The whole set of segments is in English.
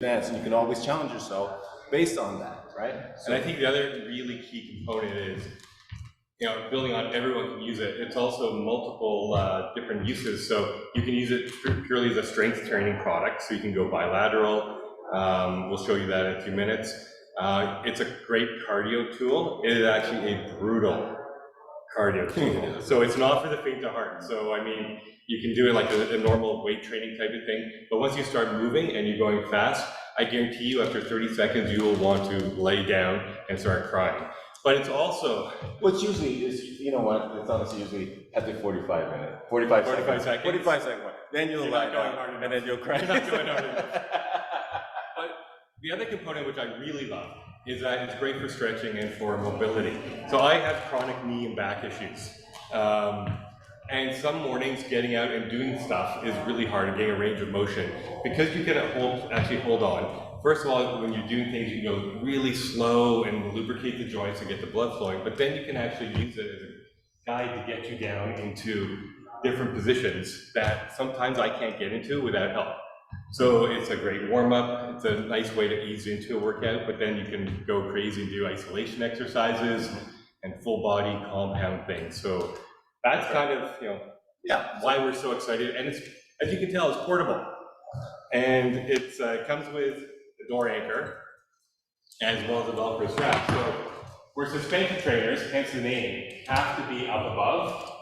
advance, and you can always challenge yourself based on that, right? So, and I think the other really key component is, building on everyone can use it. It's also multiple different uses. So you can use it purely as a strength training product. So you can go bilateral. We'll show you that in a few minutes. It's a great cardio tool. It is actually a brutal cardio tool. So it's not for the faint of heart. So I mean, you can do it like a normal weight training type of thing. But once you start moving and you're going fast, I guarantee you after 30 seconds, you will want to lay down and start crying. But it's also... What's usually is, you know what, it's honestly usually at the 45 minutes. 45 seconds. 45 seconds. Then you'll lie down and then you'll cry. You're not going hard enough. But the other component which I really love is that it's great for stretching and for mobility. So I have chronic knee and back issues. And some mornings getting out and doing stuff is really hard and getting a range of motion. Because you can actually hold on. First of all, when you're doing things, you can go really slow and lubricate the joints and get the blood flowing, but then you can actually use it as a guide to get you down into different positions that sometimes I can't get into without help. So it's a great warm-up. It's a nice way to ease into a workout, but then you can go crazy and do isolation exercises and full body compound things. So that's kind of, why we're so excited. And it's, as you can tell, it's portable. And it comes with a door anchor as well as a Velcro strap. So we're suspension trainers, hence the name, have to be up above.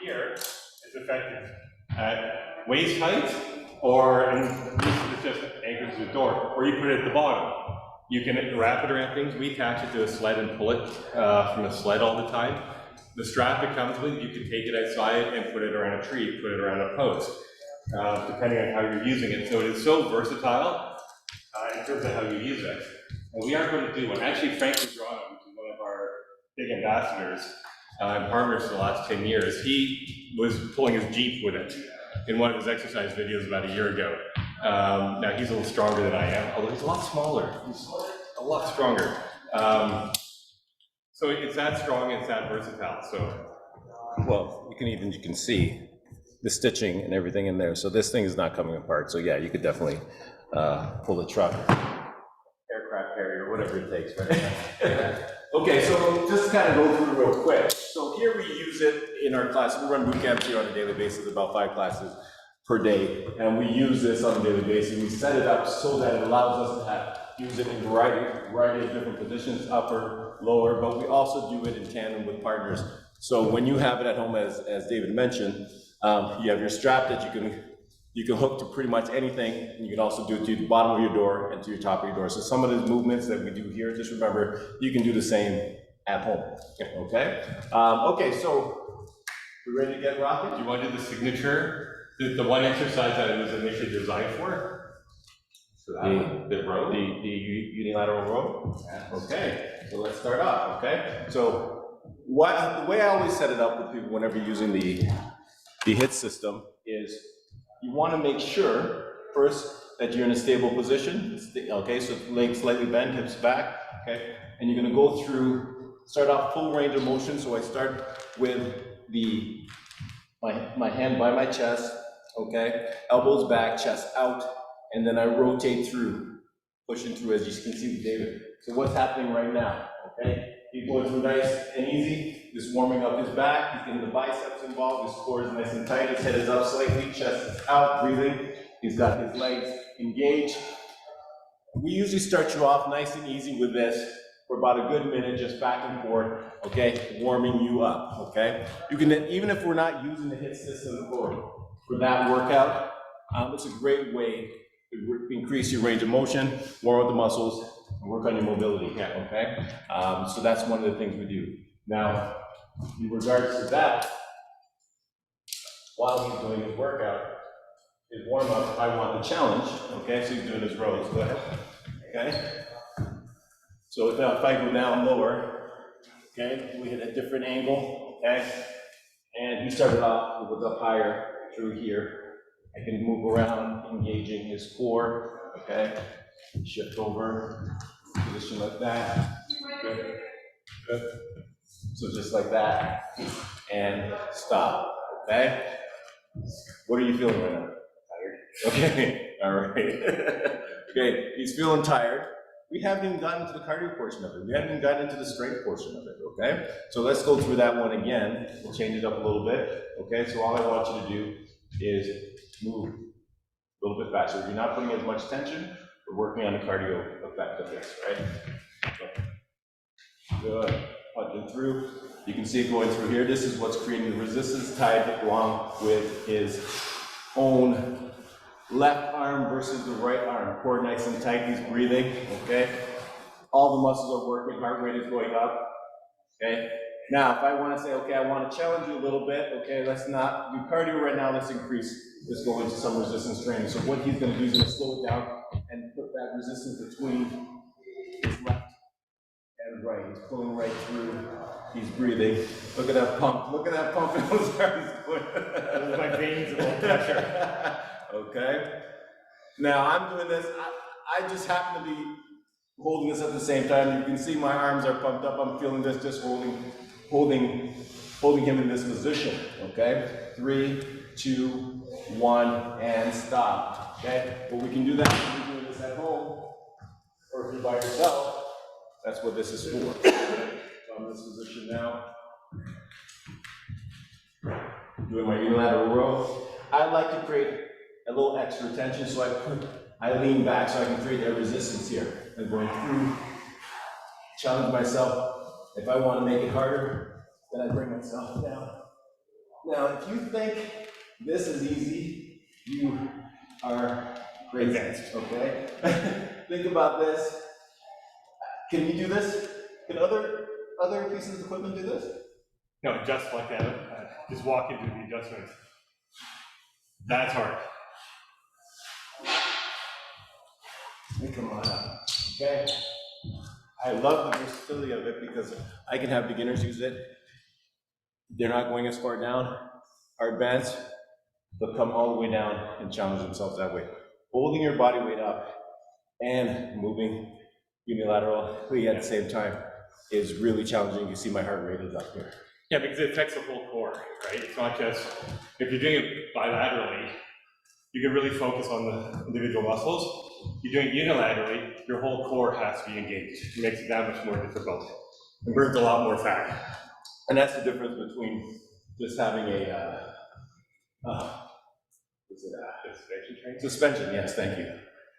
Here, it's effective at waist height, or it's just anchored to the door, or you put it at the bottom. You can wrap it around things. We attach it to a sled and pull it from a sled all the time. The strap it comes with, you can take it outside and put it around a tree, put it around a post, depending on how you're using it. So it is so versatile in terms of how you use it. And we are going to do one. Actually, Frank Madrano, which is one of our big ambassadors and partners for the last 10 years, he was pulling his Jeep with it in one of his exercise videos about a year ago. Now he's a little stronger than I am, although he's a lot smaller. He's a lot stronger. So it's that strong and it's that versatile. So, well, you can see the stitching and everything in there. So this thing is not coming apart. So yeah, you could definitely pull the truck, aircraft carrier, whatever it takes, right? Okay, so just kind of go through real quick. So here we use it in our class. We run boot camps here on a daily basis, about 5 classes per day, and we use this on a daily basis. We set it up so that it allows us to use it in a variety of different positions, upper, lower, but we also do it in tandem with partners. So when you have it at home, as David mentioned, you have your strap that you can hook to pretty much anything, and you can also do it to the bottom of your door and to your top of your door. So some of the movements that we do here, just remember, you can do the same at home, okay? Okay, so we ready to get rocking? Do you want to do the signature? The one exercise that it was initially designed for? So the row? The unilateral row? Yeah. Okay, so let's start off, okay? So the way I always set it up with people whenever you're using the HIIT system is you want to make sure first that you're in a stable position, okay? So legs slightly bent, hips back, okay? And you're going to go start off full range of motion. So I start with my hand by my chest, okay? Elbows back, chest out, and then I rotate through, pushing through, as you can see with David. So what's happening right now, okay? He's going through nice and easy, just warming up his back, he's getting the biceps involved, his core is nice and tight, his head is up slightly, chest is out, breathing. He's got his legs engaged. We usually start you off nice and easy with this for about a good minute, just back and forth, okay? Warming you up, okay? You can then, even if we're not using the HIIT system for that workout, it's a great way to increase your range of motion, warm up the muscles, and work on your mobility, okay? So that's one of the things we do. Now, in regards to that, while he's doing his workout, his warm-up, I want the challenge, okay? So he's doing his rows, go ahead, okay? So now if I go down lower, okay, we hit a different angle, okay? And he started off with up higher through here. I can move around, engaging his core, okay? Shift over, position like that, good, good. So just like that, and stop, okay? What are you feeling right now? Tired? Okay, All right. Okay, he's feeling tired. We haven't even gotten into the cardio portion of it. We haven't even gotten into the strength portion of it, okay? So let's go through that one again. We'll change it up a little bit, okay? So all I want you to do is move a little bit faster. You're not putting as much tension. We're working on the cardio effect of this, right? So, good. Punching through. You can see it going through here. This is what's creating the resistance tied along with his own left arm versus the right arm. Core nice and tight, he's breathing, okay? All the muscles are working, heart rate is going up, okay? Now, if I want to say, okay, I want to challenge you a little bit, okay, let's not do cardio right now, let's go into some resistance training. So what he's going to do is going to slow it down and put that resistance between his left and right. He's pulling right through, he's breathing. Look at that pump in those arms. My veins are all pressure. Okay. Now I'm doing this. I just happen to be holding this at the same time. You can see my arms are pumped up. I'm feeling this, just holding him in this position. Okay. 3, 2, 1, and stop. Okay. But we can do that when you're doing this at home, or if you're by yourself. That's what this is for. Okay? So I'm in this position now. Doing my unilateral row. I like to create a little extra tension, so I lean back so I can create that resistance here. And going through, challenge myself. If I want to make it harder, then I bring myself down. Now, if you think this is easy, you are crazy, okay? Think about this. Can you do this? Can other pieces of equipment do this? No, just like that. Just walk into the adjustments. That's hard. Come on up, okay? I love the versatility of it because I can have beginners use it. They're not going as far down, or advanced, they'll come all the way down and challenge themselves that way. Holding your body weight up and moving unilaterally at the same time is really challenging. You see my heart rate is up here. Yeah, because it affects the whole core, right? It's not just, if you're doing it bilaterally, you can really focus on the individual muscles. You're doing it unilaterally, your whole core has to be engaged. It makes it that much more difficult. It burns a lot more fat. And that's the difference between just having a, suspension training? Suspension, yes, thank you.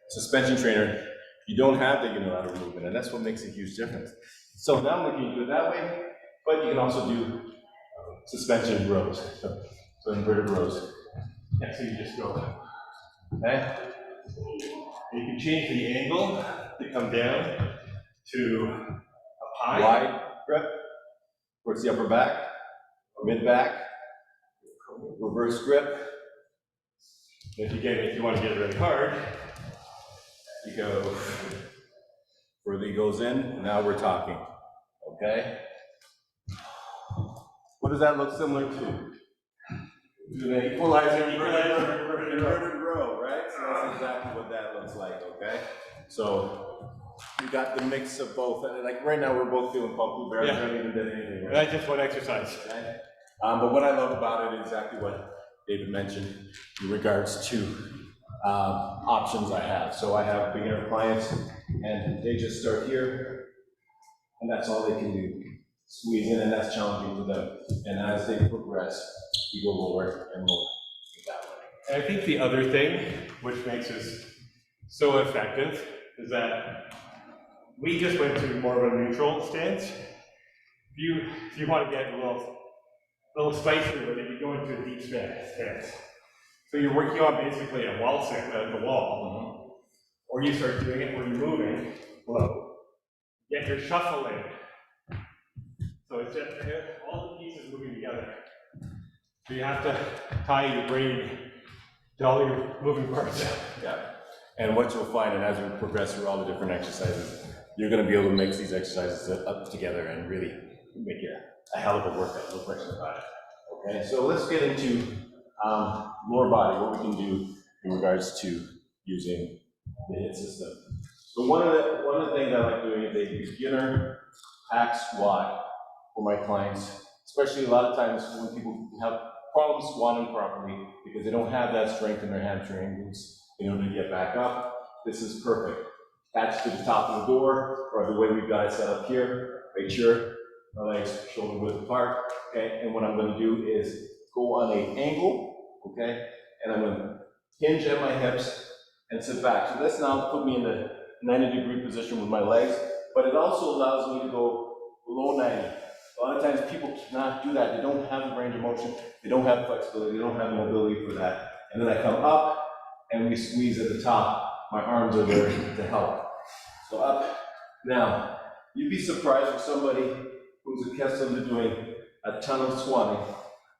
Suspension trainer, you don't have the unilateral movement, and that's what makes a huge difference. So now we can do it that way, but you can also do suspension rows, so inverted rows. Yeah, so you just go. Okay? You can change the angle to come down to a high. Wide grip towards the upper back, mid back, reverse grip. If you want to get it really hard, you go further he goes in, now we're talking. Okay? What does that look similar to? To the equalizer inverted row, right? So that's exactly what that looks like, okay? So you got the mix of both. Like right now, we're both feeling pumped. We barely haven't even done anything. Right? That's just one exercise. Okay? But what I love about it is exactly what David mentioned in regards to options I have. So I have beginner clients, and they just start here, and that's all they can do. Squeeze in, and that's challenging for them. And as they progress, we go lower and lower that way. And I think the other thing which makes us so effective is that we just went to more of a neutral stance. If you want to get a little spicier with it, you go into a deep stance. So you're working on basically a wall sit at the wall, or you start doing it where you're moving low, yet you're shuffling. So it's just all the pieces moving together. So you have to tie your brain to all your moving parts. Yeah. And what you'll find, and as we progress through all the different exercises, you're going to be able to mix these exercises up together and really make it a hell of a workout, no question about it. Okay, so let's get into lower body, what we can do in regards to using the HIIT system. So one of the things I like doing is a beginner hack squat for my clients, especially a lot of times when people have problems squatting properly because they don't have that strength in their hamstring glutes in order to get back up. This is perfect. Attach to the top of the door, or the way we've got it set up here. Make sure my legs shoulder width apart, okay? And what I'm gonna do is go on an angle, okay? And I'm gonna hinge at my hips and sit back. So this now put me in the 90-degree position with my legs, but it also allows me to go below 90. A lot of times people cannot do that. They don't have the range of motion, they don't have flexibility, they don't have the mobility for that. And then I come up and we squeeze at the top. My arms are there to help. So up. Now, you'd be surprised for somebody who's accustomed to doing a ton of squatting.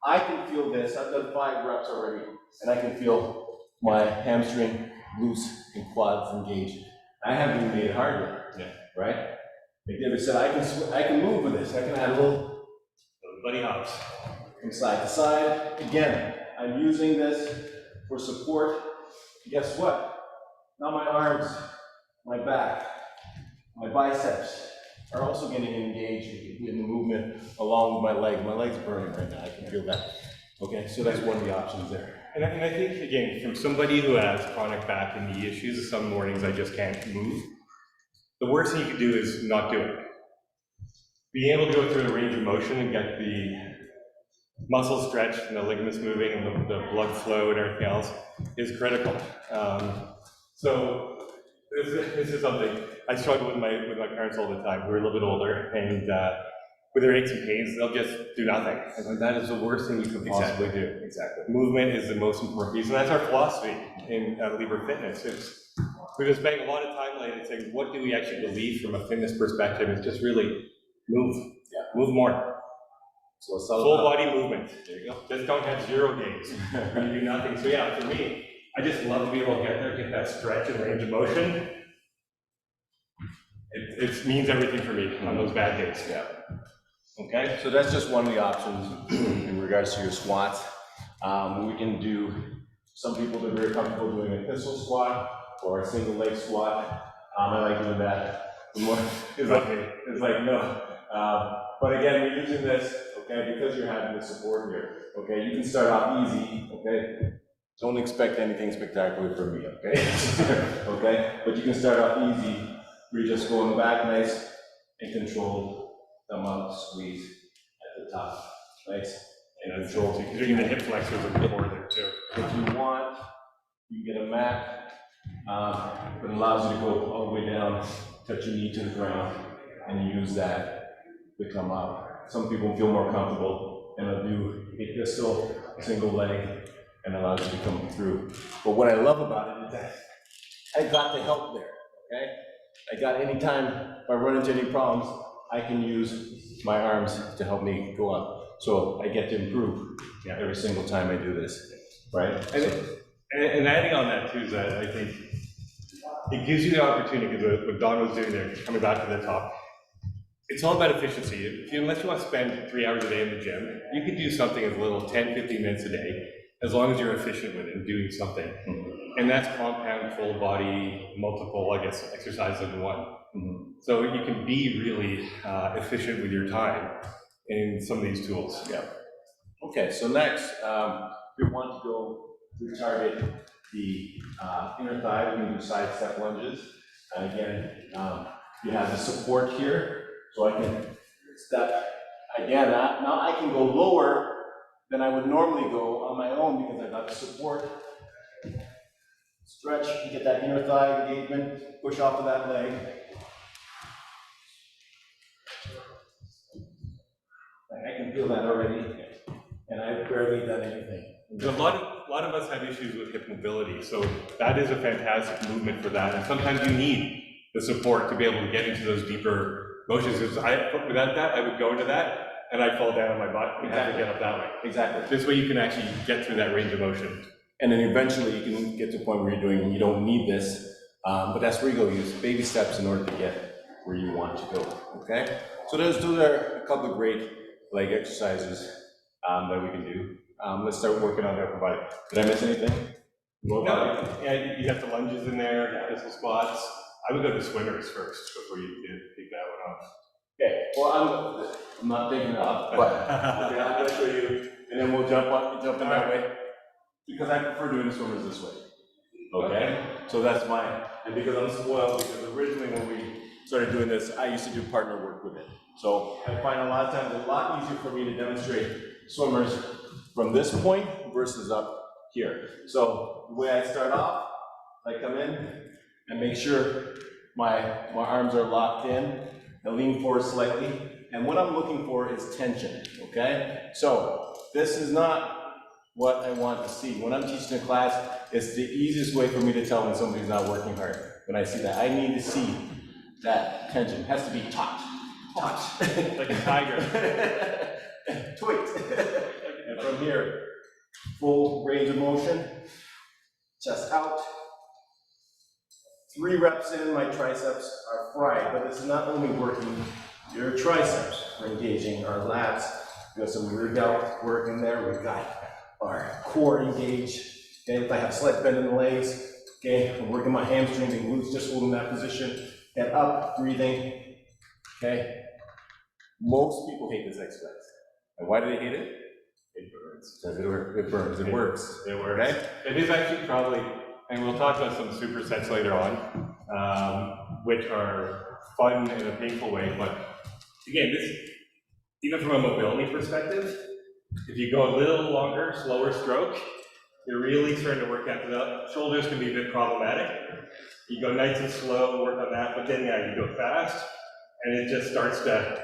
I can feel this. I've done 5 reps already, and I can feel my hamstring, glutes, and quads engaged. I haven't even made it hard yet, right? Like David said, I can move with this. I can add a little buddy hops from side to side. Again, I'm using this for support. Guess what? Now my arms, my back, my biceps are also getting engaged in the movement along with my legs. My legs are burning right now. I can feel that. Okay, so that's one of the options there. And I think, again, from somebody who has chronic back and knee issues, some mornings I just can't move, the worst thing you can do is not do it. Being able to go through the range of motion and get the muscles stretched and the ligaments moving and the blood flow and everything else is critical. So this is something I struggle with my parents all the time, who are a little bit older, and with their aches and pains, they'll just do nothing. And that is the worst thing you can possibly do. Exactly. Movement is the most important piece, and that's our philosophy in Lebert Fitness. We've been spending a lot of time lately saying, what do we actually believe from a fitness perspective? It's just really move. Yeah. Move more. So full body movement. There you go. Just don't have 0 days where you do nothing. So yeah, for me, I just love to be able to get there, get that stretch and range of motion. It means everything for me on those bad days. Yeah. Okay, so that's just one of the options in regards to your squats. We can do, some people are very comfortable doing a pistol squat or a single leg squat. I like doing that. It's like no. But again, we're using this, okay, because you're having the support here. Okay, you can start off easy, okay? Don't expect anything spectacular from me, okay? Okay, but you can start off easy. We're just going back nice and controlled. Thumb up, squeeze at the top. Nice and controlled. Because you're getting the hip flexors and the core there too. If you want, you get a mat that allows you to go all the way down, touch your knee to the ground, and you use that to come up. Some people feel more comfortable and they'll do a pistol, single leg, and allows you to come through. But what I love about it is that I got the help there, okay? I got anytime if I run into any problems, I can use my arms to help me go up. So I get to improve every single time I do this, right? And adding on that too is that I think it gives you the opportunity, because what Don was doing there, coming back to the top, it's all about efficiency. Unless you want to spend 3 hours a day in the gym, you can do something as little 10, 15 minutes a day, as long as you're efficient with it and doing something. Mm-hmm. And that's compound, full body, multiple, I guess, exercises in one. Mm-hmm. So you can be really efficient with your time in some of these tools. Yeah. Okay, so next, we want to go to target the inner thigh. We can do side step lunges. And again, you have the support here, so I can step. Again, now I can go lower than I would normally go on my own because I've got the support. Stretch, you get that inner thigh engagement, push off of that leg. I can feel that already, and I've barely done anything. A lot of us have issues with hip mobility, so that is a fantastic movement for that. And sometimes you need the support to be able to get into those deeper motions. Because without that, I would go into that, and I'd fall down on my butt and have to get up that way. Exactly. This way you can actually get through that range of motion. And then eventually you can get to a point where you don't need this, but that's where you go. Use baby steps in order to get where you want to go, okay? So those are a couple of great leg exercises that we can do. Let's start working on the upper body. Did I miss anything? No, yeah, you have the lunges in there, pistol squats. I would go to swimmers first before you take that one off. Okay, well, I'm not taking it off, but okay, I'm going to show you, and then we'll jump in that way, because I prefer doing the swimmers this way. Okay? So that's mine. And because I'm spoiled, because originally when we started doing this, I used to do partner work with it. So I find a lot of times a lot easier for me to demonstrate swimmers from this point versus up here. So the way I start off, I come in and make sure my arms are locked in. I lean forward slightly. And what I'm looking for is tension, okay? So this is not what I want to see. When I'm teaching a class, it's the easiest way for me to tell when somebody's not working hard. When I see that, I need to see that tension. It has to be taut. Like a tiger. Tweaked. And from here, full range of motion, chest out. 3 reps in, my triceps are fried, but this is not only working your triceps, we're engaging our lats. We got some rear delt work in there. We've got our core engaged. Okay, if I have slight bend in the legs, okay, I'm working my hamstrings and glutes, just holding that position. Head up, breathing. Okay. Most people hate this exercise. And why do they hate it? It burns. Because it burns. It works. It works. Okay? It is actually probably, and we'll talk about some supersets later on, which are fun in a painful way. But again, this, even from a mobility perspective, if you go a little longer, slower stroke, you're really starting to work out. The shoulders can be a bit problematic. You go nice and slow, work on that, but then yeah, you go fast, and it just starts to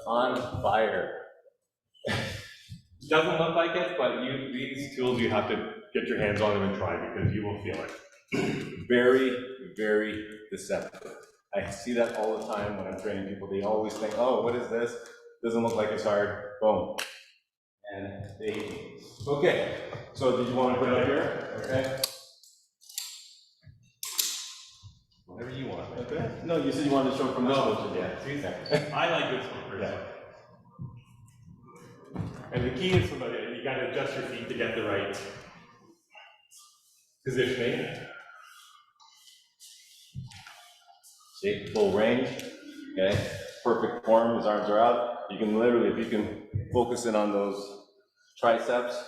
On fire. doesn't look like it, but these tools you have to get your hands on them and try because you will feel it. Very, very deceptive. I see that all the time when I'm training people. They always think, oh, what is this? Doesn't look like it's hard. Boom. And they hate me. Okay, so did you want to put it up here? Okay. Whatever you want. Okay. No, you said you wanted to show from this one. Yeah, 2 seconds. I like this one personally. And the key is you got to adjust your feet to get the right positioning. See, full range. Okay. Perfect form. His arms are out. You can literally, if you can focus in on those triceps,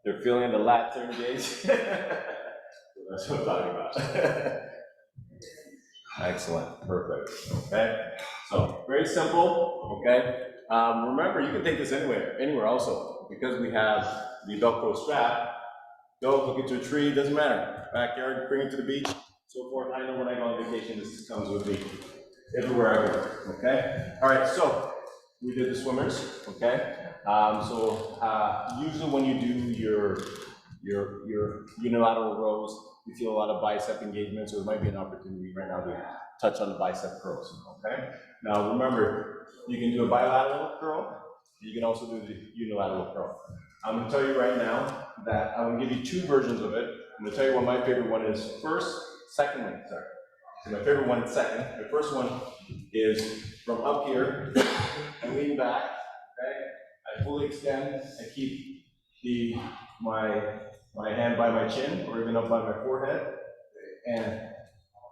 they're feeling the lats are engaged. That's what I'm talking about. Excellent, perfect, okay? So, very simple, okay? Remember, you can take this anywhere also, because we have the Velcro strap. Go, look at your tree, doesn't matter. Backyard, bring it to the beach, so forth. I know when I go on vacation, this comes with me everywhere I go, okay? All right, so we did the swimmers, okay? Usually when you do your unilateral rows, you feel a lot of bicep engagement, so it might be an opportunity right now to touch on the bicep curls, okay? Now remember, you can do a bilateral curl, you can also do the unilateral curl. I'm gonna tell you right now that I'm gonna give you 2 versions of it. I'm gonna tell you what my favorite one is second one. So my favorite one is second. The first one is from up here, I lean back, okay? I fully extend, I keep my hand by my chin or even up by my forehead and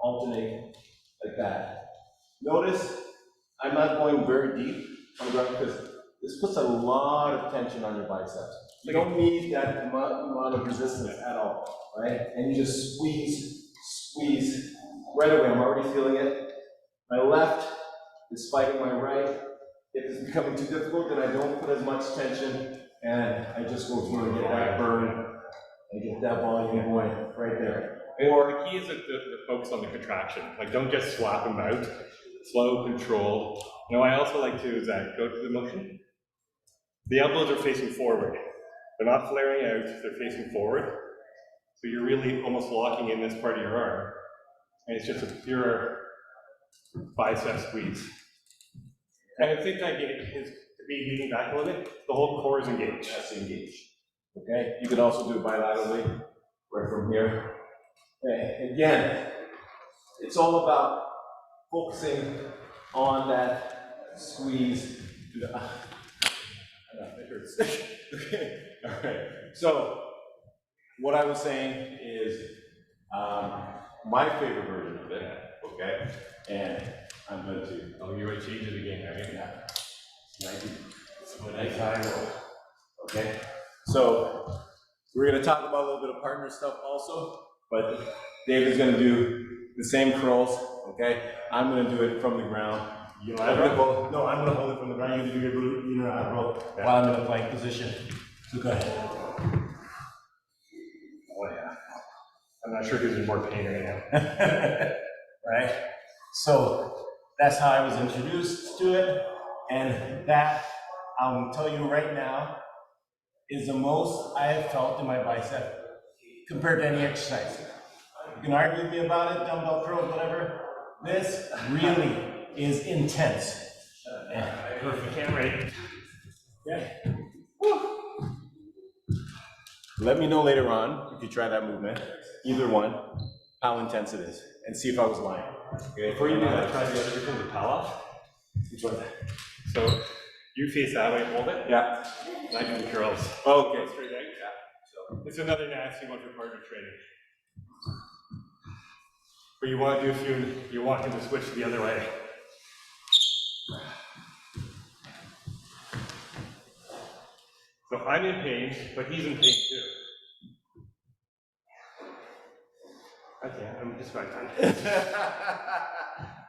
alternate like that. Notice I'm not going very deep on the ground because this puts a lot of tension on your biceps. You don't need that amount of resistance at all, right? And you just squeeze right away. I'm already feeling it. My left is fighting my right. If it's becoming too difficult, then I don't put as much tension and I just go through and get that burn and get that volume going right there. Or the key is to focus on the contraction. Like, don't just swap them out. Slow, controlled. You know, I also like to go to the motion. The elbows are facing forward. They're not flaring out, they're facing forward. So you're really almost locking in this part of your arm. And it's just a pure bicep squeeze. And at the same time, is to be leaning back a little bit, the whole core is engaged. That's engaged. Okay? You can also do it bilaterally, right from here. Okay. Again, it's all about focusing on that squeeze. It hurts. Okay. All right. So, what I was saying is my favorite version of it. Okay. And I'm going to. Oh, you're going to change it again, right? Yeah. Nice high roll. Okay. So, We're gonna talk about a little bit of partner stuff also, but David's gonna do the same curls, okay? I'm gonna do it from the ground. Unilateral? No, I'm gonna hold it from the ground. You're gonna do your unilateral while I'm in a plank position. So go ahead. Oh yeah. I'm not sure who's in more pain right now. Right? So that's how I was introduced to it, and that, I'll tell you right now, is the most I have felt in my bicep compared to any exercise. You can argue with me about it, dumbbell curls, whatever. This really is intense. Perfect. Can't wait. Yeah. Woo. Let me know later on if you try that movement, either one, how intense it is, and see if I was lying. Okay. Before you do that, try the other from the pal off. Which one? So you face that way, hold it. Yeah. And I do the curls. Okay. Straight out. Yeah. So it's another nasty one for partner training. But you want to do a few, you want him to switch the other way. So I'm in pain, but he's in pain too. Okay, I'm just about done.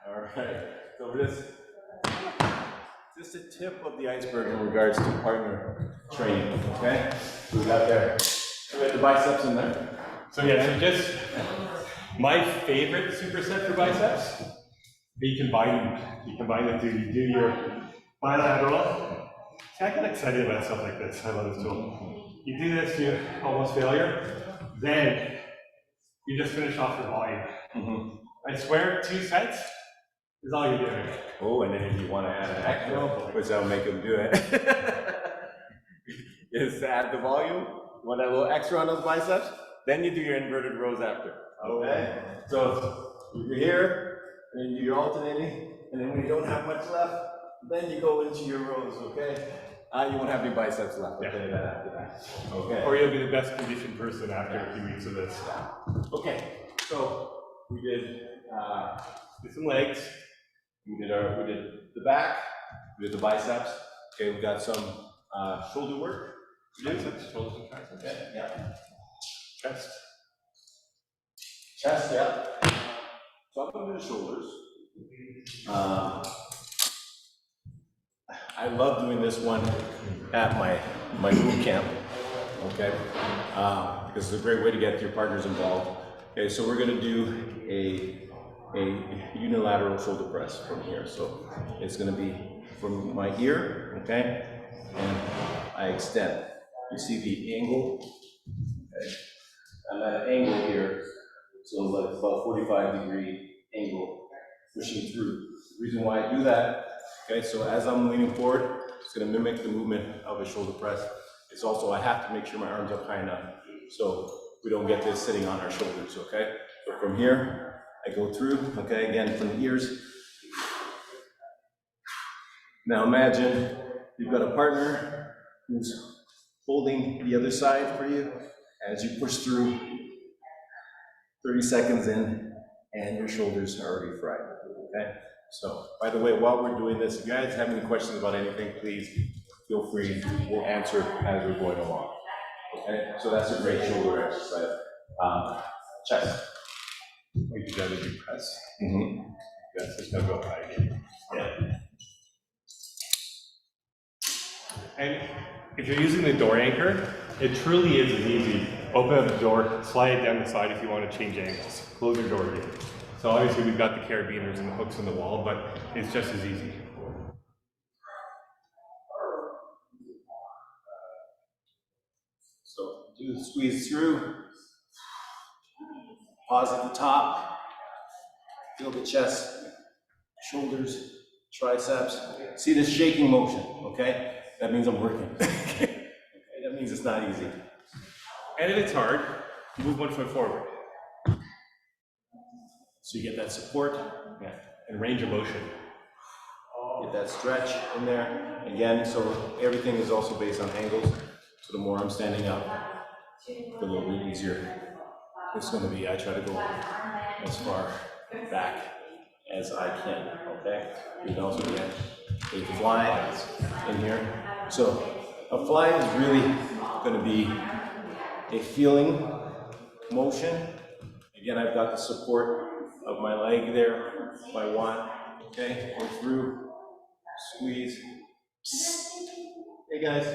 All right. So we're just a tip of the iceberg in regards to partner training. Okay. So we got there. We got the biceps in there. So yeah, so just my favorite superset for biceps. You combine them. You combine them. You do your bilateral. See, I get excited about stuff like this. I love this tool. You do this to almost failure, then you just finish off your volume. I swear, 2 sets is all you're doing. Oh, and then if you want to add an extra, which I'll make them do it, is to add the volume. You want that little extra on those biceps? Then you do your inverted rows after. Okay? So you're here, and then you do your alternating, and then when you don't have much left, then you go into your rows, okay? You won't have any biceps left, I'll tell you that after that. Okay. Or you'll be the best conditioned person after a few weeks of this. Okay, so we did some legs, we did the back, we did the biceps. Okay, we've got some shoulder work. Biceps, shoulders, and triceps. Okay, yeah. Chest. Chest, yeah. So I'm going to do the shoulders. I love doing this one at my boot camp, okay? Because it's a great way to get your partners involved. Okay, so we're gonna do a unilateral shoulder press from here. So it's gonna be from my ear, okay? And I extend. You see the angle, okay? I'm at an angle here, so like about 45-degree angle pushing through. The reason why I do that, okay, so as I'm leaning forward, it's going to mimic the movement of a shoulder press. It's also, I have to make sure my arms are high enough so we don't get this sitting on our shoulders, okay? So from here, I go through, okay, again from the ears. Now imagine you've got a partner who's holding the other side for you as you push through. 30 seconds in, and your shoulders are already fried, okay? So, by the way, while we're doing this, if you guys have any questions about anything, please feel free. We'll answer as we're going along. Okay? So that's a great shoulder exercise. Chest. Like you gotta do press. Yes, it's gonna go high again. Yeah. And if you're using the door anchor, it truly is as easy. Open up the door, slide it down the side if you want to change angles. Close your door again. So obviously we've got the carabiners and the hooks on the wall, but it's just as easy. So do the squeeze through. Pause at the top. Feel the chest, shoulders, triceps. See this shaking motion, okay? That means I'm working. Okay, that means it's not easy. And if it's hard, move 1 foot forward. So you get that support, Yeah. And range of motion. get that stretch in there. Again, so everything is also based on angles. So the more I'm standing up, the little bit easier it's going to be. I try to go as far back as I can, okay? You can also get a fly in here. So a fly is really going to be a feeling motion. Again, I've got the support of my leg there if I want. Okay, go through, squeeze. Hey guys.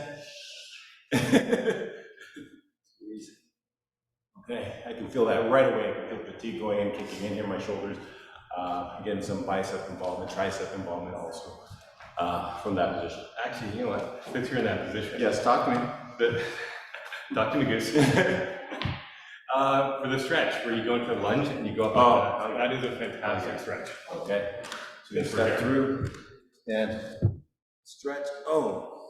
Squeeze. Okay, I can feel that right away. I can feel fatigue going in, kicking in here, my shoulders. Again, some bicep involvement, tricep involvement also from that position. Actually, you know what? Since you're in that position. Yes, talk to me. Talk to me, Goose. For the stretch, where you go into a lunge and you go up like that, that is a fantastic stretch. Okay, so you step through and stretch. Oh,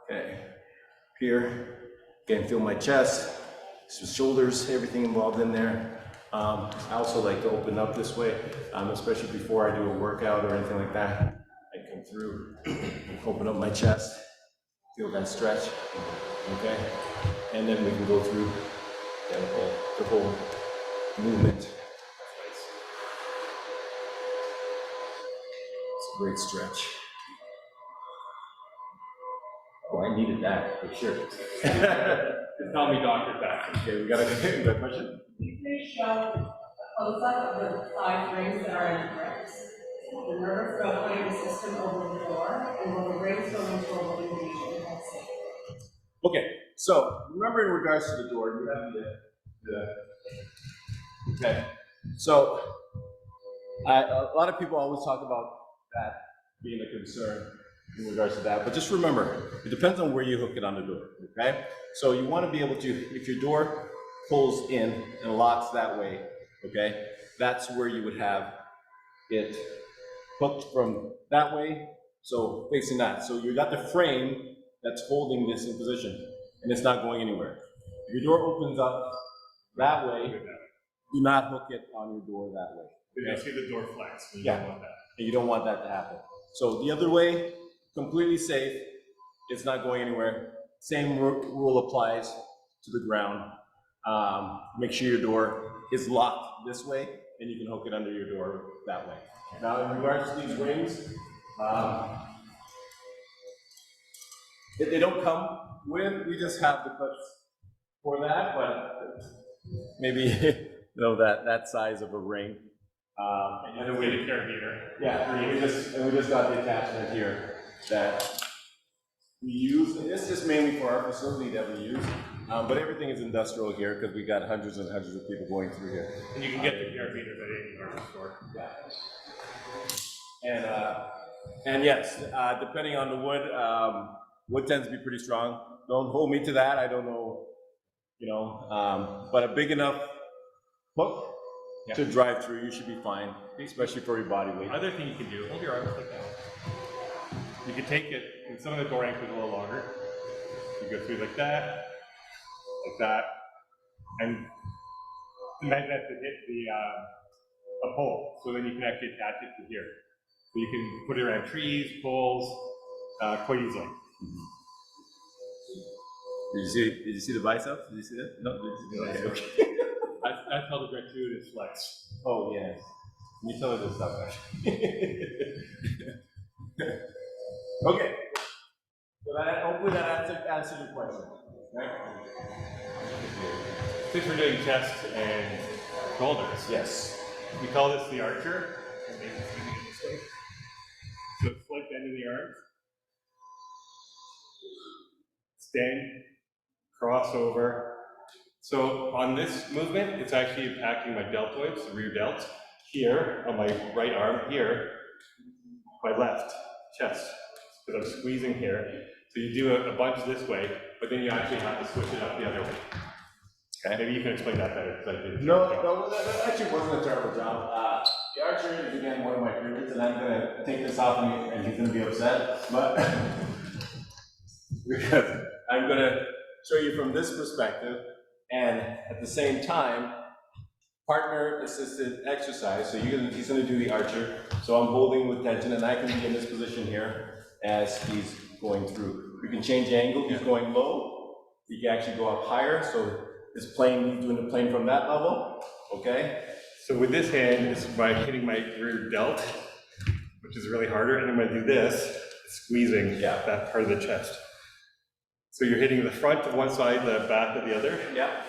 okay. Here, again, feel my chest, some shoulders, everything involved in there. I also like to open up this way, especially before I do a workout or anything like that. I come through, open up my chest, feel that stretch, okay? And then we can go through the whole movement. It's a great stretch. Oh, I needed that for sure. Tell me, Dr. Back. Okay, we got a good question. You can show a close-up of the 5 rings that are in bricks. The nervous rotating system over the door, and will the rings go into a living region? Let's see. Okay, so remember in regards to the door, you have okay. So a lot of people always talk about that being a concern in regards to that, but just remember, it depends on where you hook it on the door, okay? So you want to be able to, if your door pulls in and locks that way, okay, that's where you would have it hooked from that way, so facing that. So you got the frame that's holding this in position, and it's not going anywhere. If your door opens up that way, do not hook it on your door that way. Did you see the door flex? You Yeah. don't want that. And you don't want that to happen. So the other way, completely safe, it's not going anywhere. Same rule applies to the ground. Make sure your door is locked this way, and you can hook it under your door that way. Now, in regards to these rings, if they don't come with, we just have the clips for that, but maybe that size of a ring. And then we had a carabiner. Yeah, and we just got the attachment here that we use. And this is mainly for our facility that we use, but everything is industrial here because we got hundreds and hundreds of people going through here. And you can get the carabiners at any hardware store. Yeah. And yes, depending on the wood, wood tends to be pretty strong. Don't hold me to that. I don't know, but a big enough hook to drive through, you should be fine, especially for your body weight. Other thing you can do, hold your arms like that. You can take it, and some of the door anchors are a little longer. You go through like that, and the magnet to hit a pole, so then you can actually attach it to here. So you can put it around trees, poles, quite easily. Did you see the bicep? Did you see that? No, okay. That's how the gratuitous flex. Oh, yes. You tell me this stuff, Okay. So hopefully that answered your question. Right? Since we're doing chest and shoulders, Yes. we call this the archer. So slight bend in the arms. Stand, cross over. So on this movement, it's actually impacting my deltoids, the rear delts, here on my right arm, here, my left chest, because I'm squeezing here. So you do a bunch this way, but then you actually have to switch it up the other way. Okay. Maybe you can explain that better. No, that actually wasn't a terrible job. The archer is again one of my favorites, and I'm gonna take this off and he's gonna be upset, but because I'm gonna show you from this perspective. And at the same time, partner-assisted exercise. So he's going to do the archer. So I'm holding with tension, and I can be in this position here as he's going through. We can change angle. He's going low. He can actually go up higher. So this plane, doing the plane from that level. Okay. So with this hand, it's by hitting my rear delt, which is really harder. And then when I do this, it's squeezing that part of the chest. So you're hitting the front of one side, the back of the other, Yeah.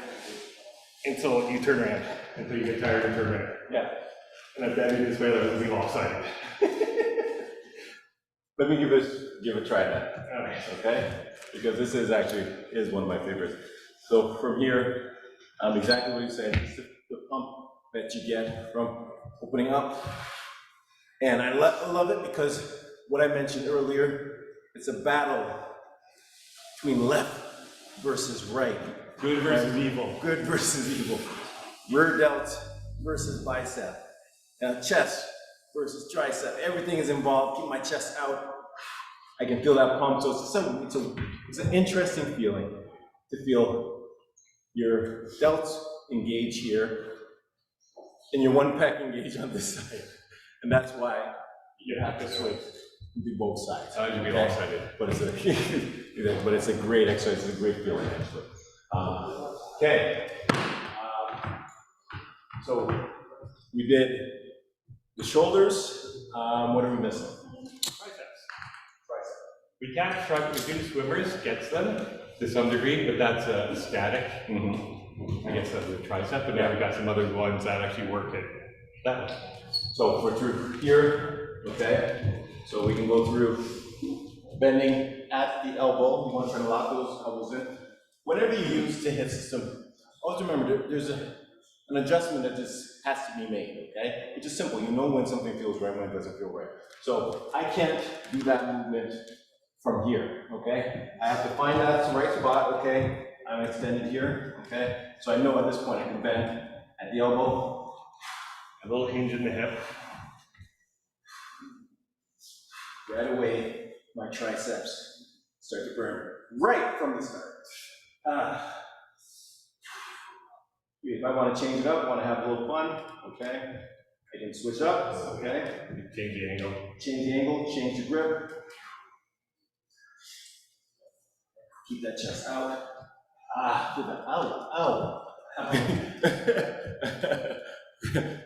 until you turn around, until you get tired and turn around. Yeah. And I'm bending this way, that would be lopsided. Let me give a try then, Okay. okay? Because this is one of my favorites. So from here, exactly what you said, it's the pump that you get from opening up. And I love it because what I mentioned earlier, it's a battle between left versus right. Good versus evil. Good versus evil. Rear delt versus bicep. Chest versus tricep. Everything is involved. Keep my chest out. I can feel that pump. So it's an interesting feeling to feel your delts engage here and your one pec engage on this side. And that's why you have to switch and do both sides. You'd be lopsided. But it's a great exercise. It's a great feeling, actually. Okay. So we did the shoulders. What are we missing? Triceps. We can't shrug, we do swimmers, gets them to some degree, but that's static. I guess that's the tricep, but now we've got some other ones that actually work it. That one. So we're through here, okay? So we can go through bending at the elbow. You want to try to lock those elbows in. Whatever you use to hit system, always remember there's an adjustment that just has to be made, okay? It's just simple. You know when something feels right, when it doesn't feel right. So I can't do that movement from here, okay? I have to find that right spot, okay? I'm extended here, okay? So I know at this point I can bend at the elbow. A little hinge in the hip. Right away, my triceps start to burn right from the start. If I want to change it up, I want to have a little fun, okay? I can switch up, okay? Change the angle. Change the angle, change the grip. Keep that chest out. Feel that, ow.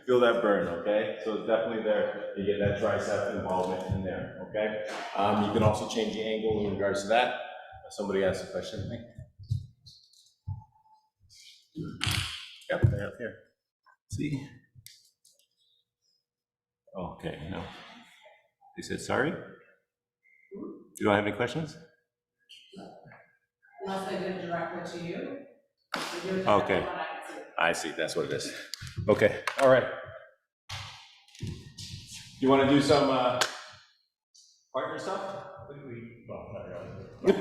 Feel that burn, okay? So it's definitely there. You get that tricep involvement in there, okay? You can also change the angle in regards to that. Somebody asked a question, I think. Yep, they're up here. See? Okay, no. They said sorry? You don't have any questions? Unless I did directly to you. Okay. I see, that's what it is. Okay, all right. You want to do some partner stuff? Well, not really.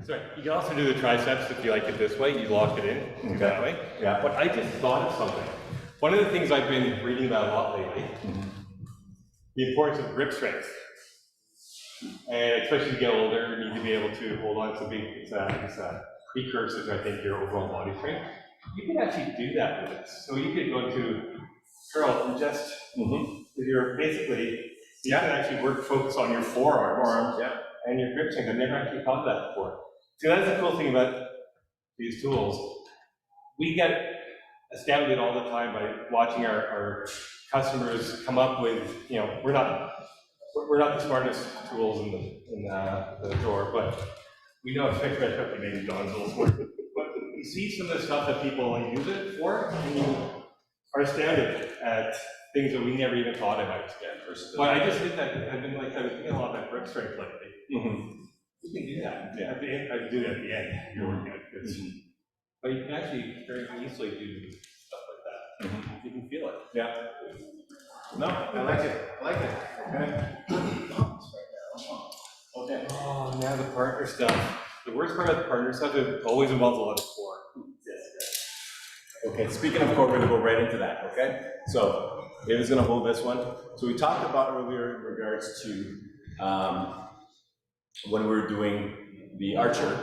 Sorry, you can also do the triceps if you like it this way. You lock it in that way. Yeah. But I just thought of something. One of the things I've been reading about a lot lately, the importance of grip strength. And especially as you get older, you need to be able to hold on to it's precursors, I think, your overall body strength. You can actually do that with it. So you could go to curl and just, you're basically, you can actually focus on your forearms and your grip strength. I've never actually thought of that before. See, that's the cool thing about these tools. We get astounded all the time by watching our customers come up with, we're not the smartest tools in the drawer, but we know, especially maybe John's a little smart, but you see some of the stuff that people use it for, and you are astounded at things that we never even thought about. But I just did that. I've been thinking a lot about grip strength lately. You can do that. Yeah. I do it at the end. You're working at it. But you can actually very easily do stuff like that. You can feel it. Yeah. No, I like it. I like it. Okay. Okay. Oh, now the partner stuff. The worst part about the partner stuff is it always involves a lot of core. Okay, speaking of core, we're gonna go right into that, okay? So, David's gonna hold this one. So we talked about earlier in regards to when we were doing the archer,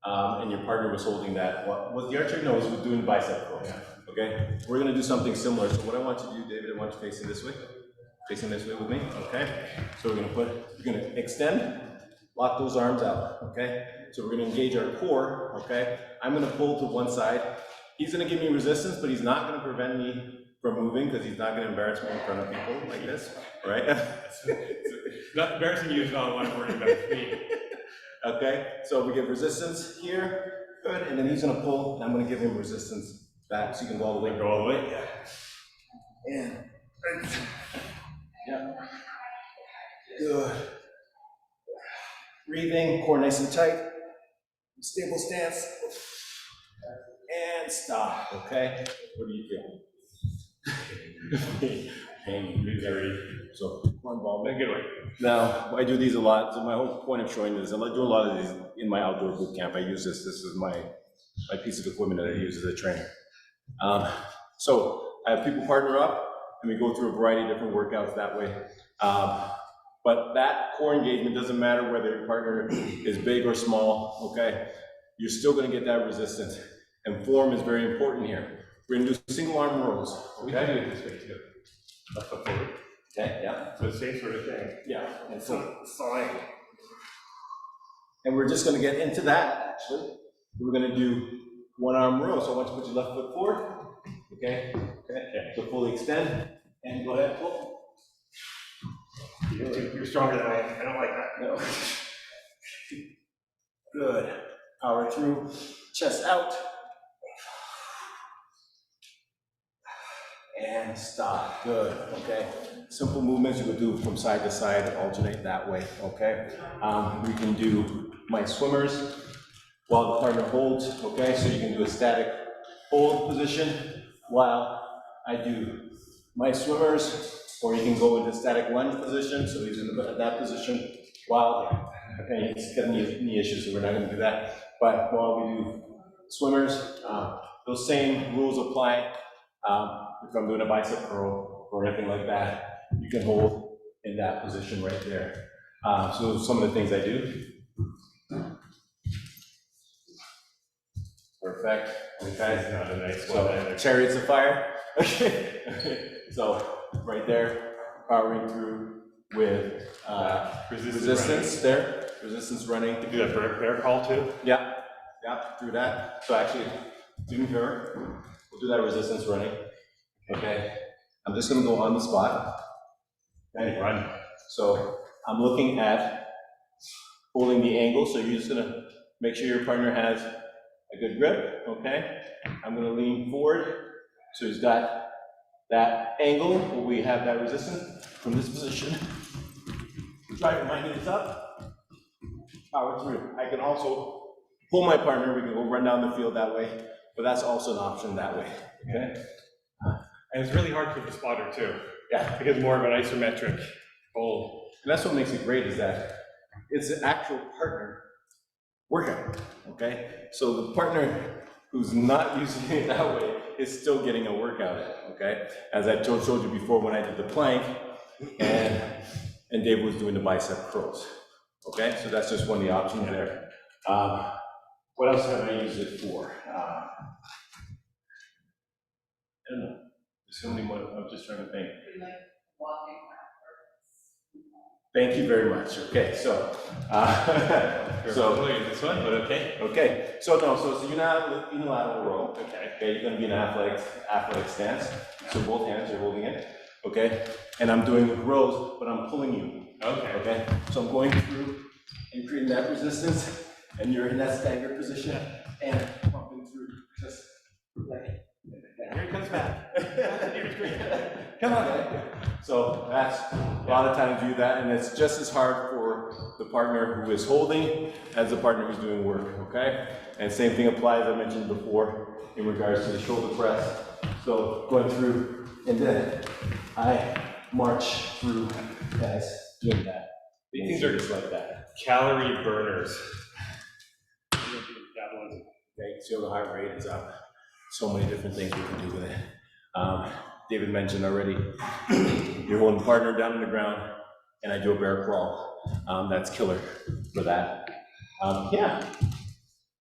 and your partner was holding that. What was the archer? No, it was doing bicep curls. Okay, we're gonna do something similar. So what I want you to do, David, I want you facing this way with me. Okay. So we're gonna extend, lock those arms out. Okay. So we're gonna engage our core. Okay. I'm gonna pull to one side. He's gonna give me resistance, but he's not gonna prevent me from moving because he's not going to embarrass me in front of people like this, right? Not embarrassing you is not what I'm worried about. It's me. Okay, so we give resistance here, good, and then he's going to pull, and I'm going to give him resistance back so you can go all the way. Go all the way. Yeah. And yeah, good. Breathing, core nice and tight. Stable stance. And stop. Okay. What do you feel? Hanging. So one ball. Good way. Now I do these a lot. So my whole point of showing this, I do a lot of these in my outdoor boot camp. I use this. This is my piece of equipment that I use as a trainer. So I have people partner up, and we go through a variety of different workouts that way. But that core engagement doesn't matter whether your partner is big or small, okay? You're still gonna get that resistance. And form is very important here. We're gonna do single arm rows, We can do okay? it this way too. Left foot forward. Okay, yeah. So the same sort of thing. Yeah, and so fine. And we're just gonna get into that, actually. We're gonna do one arm row. So I want you to put your left foot forward, okay? Okay, so fully extend, and go ahead, pull. You're stronger than I am. I don't like that. No. Good. Power through, chest out. And stop. Good. Okay. Simple movements you would do from side to side, alternate that way. Okay. We can do my swimmers while the partner holds. Okay. So you can do a static hold position while I do my swimmers. Or you can go into static lunge position, so he's in that position while, okay, he's got knee issues, so we're not gonna do that. But while we do swimmers, those same rules apply. If I'm doing a bicep curl or anything like that, you can hold in that position right there. So some of the things I do. Perfect, okay. That's not a nice one So, either. chariots of fire. Okay. So, right there, powering through with resistance there, resistance running. You do that bear call too? Yeah, yeah, through that. So actually, do here, we'll do that resistance running. Okay, I'm just gonna go on the spot. And run. So I'm looking at holding the angle, so you're just gonna make sure your partner has a good grip, okay? I'm gonna lean forward, so he's got that angle where we have that resistance from this position. Driving my knees up, power through. I can also pull my partner, we can go run down the field that way, but that's also an option that way, okay? And it's really hard for the spotter too. Yeah, Because more of an isometric hold. and that's what makes it great is that it's an actual partner workout, okay? So the partner who's not using it that way is still getting a workout in, okay? As I showed you before when I did the plank, and Dave was doing the bicep curls, okay? So that's just one of the options there. What else have I used it for? I don't know. There's so many more, I'm just trying to think. Walking. Thank you very much. Okay, so, This one, but okay. okay, so no, so it's a unilateral row. Okay, you're gonna be in an athletic stance. So both hands are holding it. Okay, and I'm doing rows, but I'm pulling you. Okay. Okay, so I'm going through and creating that resistance, and you're in that staggered position and pumping through just like. Here it comes back. Come on, man. So that's a lot of times do that, and it's just as hard for the partner who is holding as the partner who's doing work, okay? And same thing applies, I mentioned before, in regards to the shoulder press. So going through, and then I march through as doing that. These things are just like that. calorie burners. Okay, so the heart rate is up. So many different things we can do with it. David mentioned already, you're holding the partner down on the ground, and I do a bear crawl. That's killer for that. Yeah.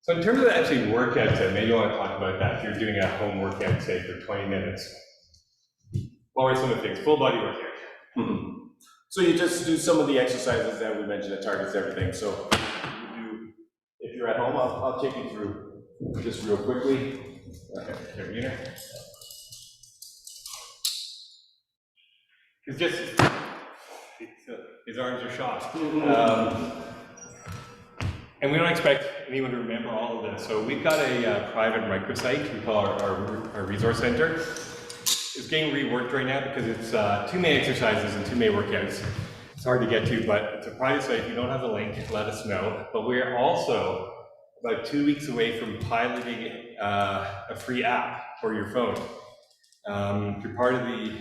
So in terms of actually workout, maybe you want to talk about that. If you're doing a home workout, say for 20 minutes, what are some of the things? Full body workout. Mm-hmm. So you just do some of the exercises that we mentioned that targets everything. So if you're at home, I'll take you through just real quickly. Okay, here. It's just, his arms are shot. And we don't expect anyone to remember all of this. So we've got a private microsite we call our resource center. It's getting reworked right now because it's 2 main exercises and 2 main workouts. It's hard to get to, but it's a private site. If you don't have the link, let us know. But we're also about 2 weeks away from piloting a free app for your phone. If you're part of the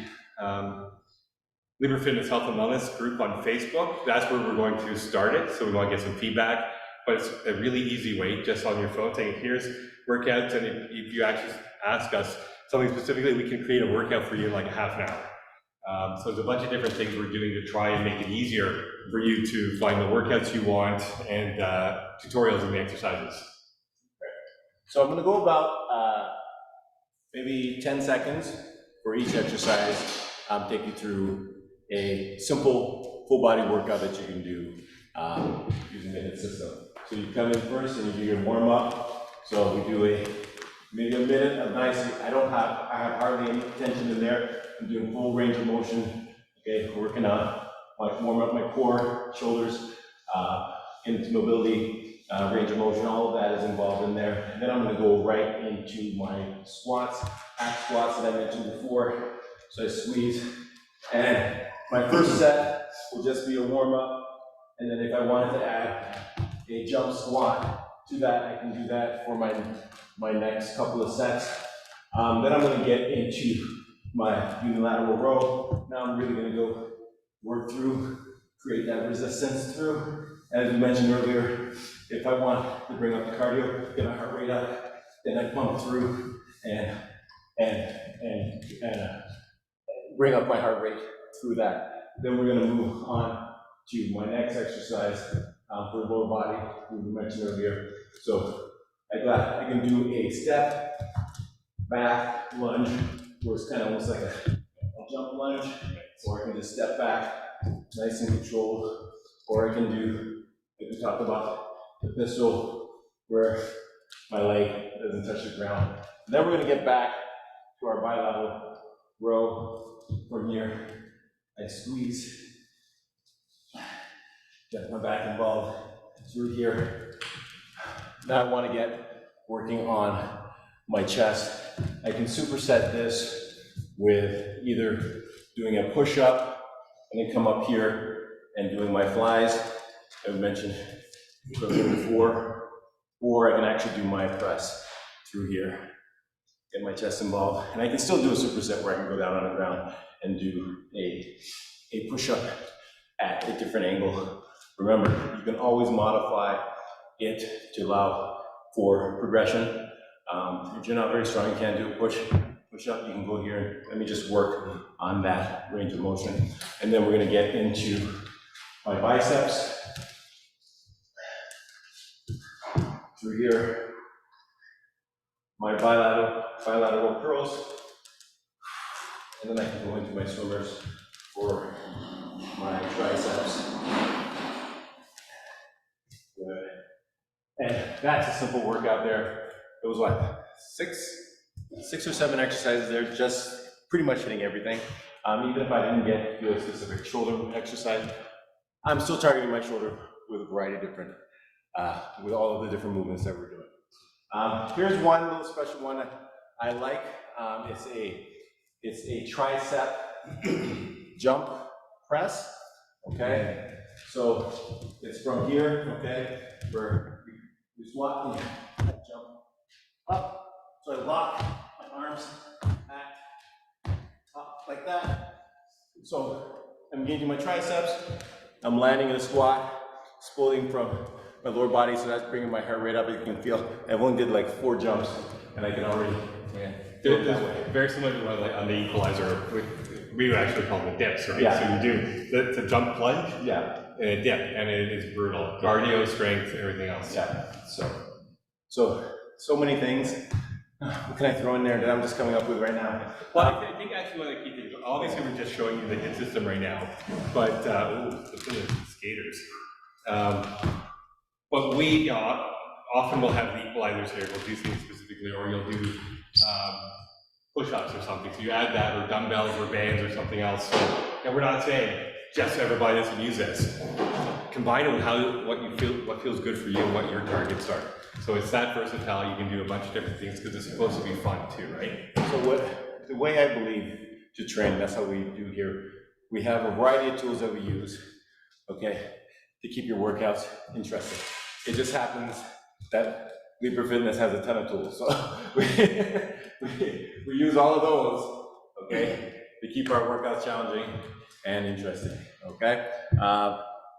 Lebert Fitness Health and Wellness group on Facebook, that's where we're going to start it. So we want to get some feedback. But it's a really easy way, just on your phone, saying here's workouts, and if you actually ask us something specifically, we can create a workout for you in like a half an hour. So there's a bunch of different things we're doing to try and make it easier for you to find the workouts you want and tutorials and the exercises. So I'm going to go about maybe 10 seconds for each exercise, take you through a simple full body workout that you can do using the HIIT system. So you come in first and you do your warm up. So we do maybe a minute of nice, I have hardly any tension in there. I'm doing full range of motion, okay, working on, warm up my core, shoulders, into mobility, range of motion, all of that is involved in there. And then I'm gonna go right into my squats, hack squats that I mentioned before. So I squeeze, and my first set will just be a warm up. And then if I wanted to add a jump squat to that, I can do that for my next couple of sets. Then I'm gonna get into my unilateral row. Now I'm really gonna go work through, create that resistance through. As we mentioned earlier, if I want to bring up the cardio, get my heart rate up, then I pump through and bring up my heart rate through that. Then we're gonna move on to my next exercise for lower body, we mentioned earlier. So I can do a step back lunge, where it's kind of almost like a jump lunge, or I can just step back, nice and controlled, or I can do, like we talked about, the pistol, where my leg doesn't touch the ground. And then we're going to get back to our bilateral row. From here, I squeeze, get my back involved through here. Now I want to get working on my chest. I can superset this with either doing a push-up and then come up here and doing my flies, I mentioned before, or I can actually do my press through here, get my chest involved. And I can still do a superset where I can go down on the ground and do a push-up at a different angle. Remember, you can always modify it to allow for progression. If you're not very strong, you can't do a push-up, you can go here and let me just work on that range of motion. And then we're gonna get into my biceps. Through here, my bilateral curls. And then I can go into my swimmers for my triceps. Good. And that's a simple workout there. It was what, six or seven exercises there, just pretty much hitting everything. Even if I didn't get to a specific shoulder exercise, I'm still targeting my shoulder with a variety of different, with all of the different movements that we're doing. Here's one little special one I like. It's a tricep jump press. Okay, so it's from here. Okay, where you squat and jump up. So I lock my arms back up like that. So I'm engaging my triceps. I'm landing in a squat, spooling from my lower body, so that's bringing my heart rate up. As you can feel, I've only did like 4 jumps, and I can already very similar to one on the equalizer. We would actually call them the dips, right? Yeah. So you do the jump plunge, yeah, and a dip, and it is brutal. Cardio, strength, everything else. yeah. So many things. What can I throw in there that I'm just coming up with right now? Well, I think actually one of the key things, obviously we're just showing you the HIIT system right now, but the skaters. But we often will have the equalizers here. We'll do things specifically, or you'll do push-ups or something. So you add that, or dumbbells, or bands, or something else. So, and we're not saying just ever buy this and use this. Combine it with what feels good for you and what your targets are. So it's that versatile. You can do a bunch of different things because it's supposed to be fun too, right? So the way I believe to train, that's how we do here. We have a variety of tools that we use, okay, to keep your workouts interesting. It just happens that Lebert Fitness has a ton of tools, so we use all of those, okay, to keep our workouts challenging and interesting, okay?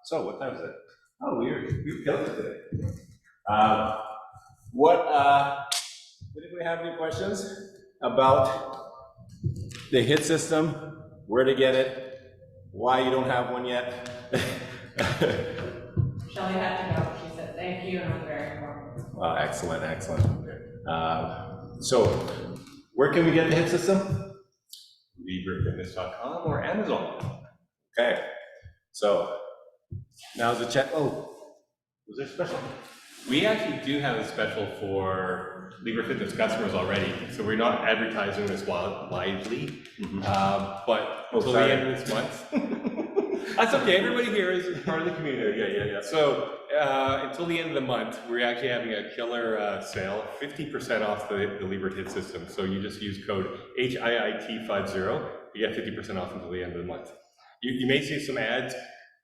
So what time is it? Oh, we're killing it today. Did we have any questions about the HIIT system, where to get it, why you don't have one yet? Shelly had to go. She said, thank you, and I'm very important. Excellent, excellent. So, where can we get the HIIT system? LebertFitness.com or Amazon. Okay, so now's the check. Oh, was there a special? We actually do have a special for Lebert Fitness customers already, so we're not advertising this widely, but until the end of this month. That's okay, everybody here is part of the community. Yeah. So until the end of the month, we're actually having a killer sale, 50% off the Lebert HIIT System. So you just use code HIIT50, you get 50% off until the end of the month. You may see some ads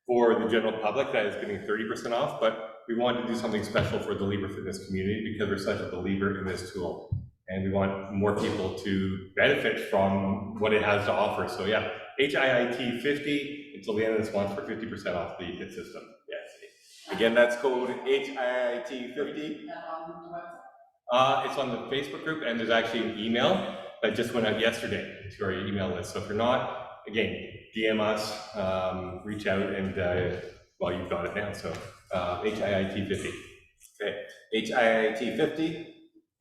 for the general public that is getting 30% off, but we wanted to do something special for the Lebert Fitness community because we're such a believer in this tool. And we want more people to benefit from what it has to offer. So yeah, HIIT50 until the end of this month for 50% off the HIIT system. Yes. Again, that's code HIIT50. It's on the Facebook group, and there's actually an email that just went out yesterday to our email list. So if you're not, again, DM us, reach out, and well, you've got it now. So HIIT50. Okay, HIIT50,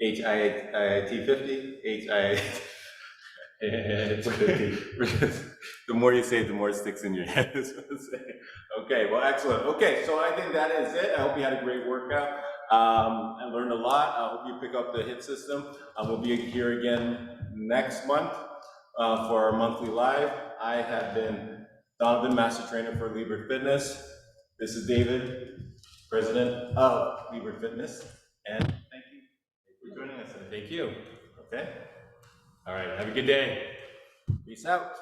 HIIT50, HIIT. It's 50. The more you say it, the more it sticks in your head. Okay, well, excellent. Okay, so I think that is it. I hope you had a great workout. I learned a lot. I hope you pick up the HIIT system. We'll be here again next month for our monthly live. I have been Donovan, Master Trainer for Lebert Fitness. This is David, President of Lebert Fitness, and thank you for joining us today. Thank you. Okay, All right, have a good day. peace out.